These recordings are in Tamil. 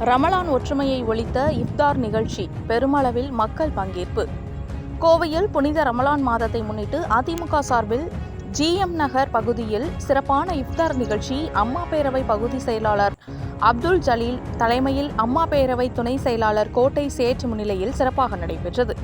ரமலான் ஒற்றுமையை ஒழித்த இஃப்தார் நிகழ்ச்சி பெருமளவில் மக்கள் பங்கேற்பு. கோவையில் புனித ரமலான் மாதத்தை முன்னிட்டு அதிமுக சார்பில் ஜிஎம் நகர் பகுதியில் சிறப்பான இஃப்தார் நிகழ்ச்சி அம்மா பேரவை பகுதி செயலாளர் அப்துல் ஜலீல் தலைமையில் அம்மா பேரவை துணை செயலாளர் கோட்டை சேட் முன்னிலையில் சிறப்பாக நடைபெற்றது.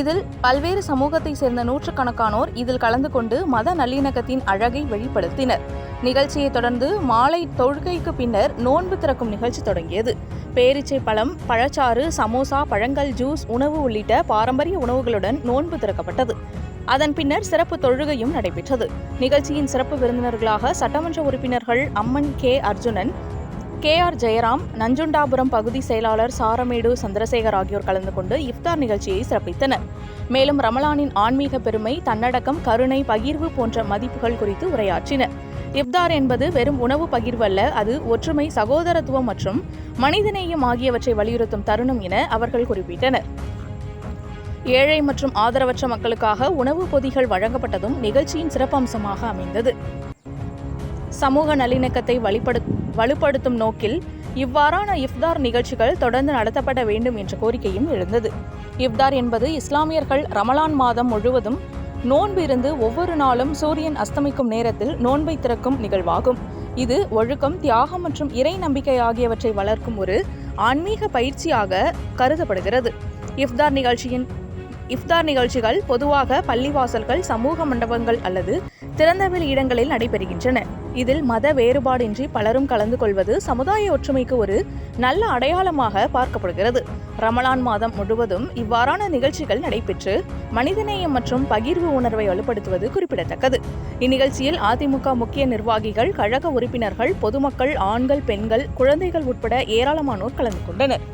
இதில் பல்வேறு சமூகத்தை சேர்ந்த நூற்றுக்கணக்கானோர் இதில் கலந்து கொண்டு மத நல்லிணக்கத்தின் அழகை வெளிப்படுத்தினர். நிகழ்ச்சியை தொடர்ந்து மாலை தொழுகைக்கு பின்னர் நோன்பு திறக்கும் நிகழ்ச்சி தொடங்கியது. பேரீச்சை பழம், பழச்சாறு, சமோசா, பழங்கள், ஜூஸ், உணவு உள்ளிட்ட பாரம்பரிய உணவுகளுடன் நோன்பு திறக்கப்பட்டது. அதன் பின்னர் சிறப்பு தொழுகையும் நடைபெற்றது. நிகழ்ச்சியின் சிறப்பு விருந்தினர்களாக சட்டமன்ற உறுப்பினர்கள் அம்மன் கே. அர்ஜுனன், KR ஜெயராம், நஞ்சுண்டாபுரம் பகுதி செயலாளர் சாரமேடு சந்திரசேகர் ஆகியோர் கலந்து கொண்டு இஃப்தார் நிகழ்ச்சியை சிறப்பித்தனர். மேலும் ரமலானின் ஆன்மீக பெருமை, தன்னடக்கம், கருணை, பகிர்வு போன்ற மதிப்புகள் குறித்து உரையாற்றினர். இஃப்தார் என்பது வெறும் உணவு பகிர்வு அல்ல, அது ஒற்றுமை, சகோதரத்துவம் மற்றும் மனிதநேயம் ஆகியவற்றை வலியுறுத்தும் தருணம் என அவர்கள் குறிப்பிட்டனர். ஏழை மற்றும் ஆதரவற்ற மக்களுக்காக உணவு பொதிகள் வழங்கப்பட்டதும் நிகழ்ச்சியின் சிறப்பம்சமாக அமைந்தது. சமூக நல்லிணக்கத்தை வலுப்படுத்தும் நோக்கில் இவ்வாறான இஃப்தார் நிகழ்ச்சிகள் தொடர்ந்து நடத்தப்பட வேண்டும் என்ற கோரிக்கையும் எழுந்தது. இஃப்தார் என்பது இஸ்லாமியர்கள் ரமலான் மாதம் முழுவதும் நோன்பு இருந்து ஒவ்வொரு நாளும் சூரியன் அஸ்தமிக்கும் நேரத்தில் நோன்பை திறக்கும் நிகழ்வாகும். இது ஒழுக்கம், தியாகம் மற்றும் இறை நம்பிக்கை ஆகியவற்றை வளர்க்கும் ஒரு ஆன்மீக பயிற்சியாக கருதப்படுகிறது. இஃப்தார் நிகழ்ச்சிகள் பொதுவாக பள்ளிவாசல்கள், சமூக மண்டபங்கள் அல்லது திறந்தவெளி இடங்களில் நடைபெறுகின்றன. இதில் மத வேறுபாடின்றி பலரும் கலந்து கொள்வது சமுதாய ஒற்றுமைக்கு ஒரு நல்ல அடையாளமாக பார்க்கப்படுகிறது. ரமலான் மாதம் முழுவதும் இவ்வாறான நிகழ்ச்சிகள் நடைபெற்று மனிதநேயம் மற்றும் பகிர்வு உணர்வை வலுப்படுத்துவது குறிப்பிடத்தக்கது. இந்நிகழ்ச்சியில் அதிமுக முக்கிய நிர்வாகிகள், கழக உறுப்பினர்கள், பொதுமக்கள், ஆண்கள், பெண்கள், குழந்தைகள் உட்பட ஏராளமானோர் கலந்து கொண்டனர்.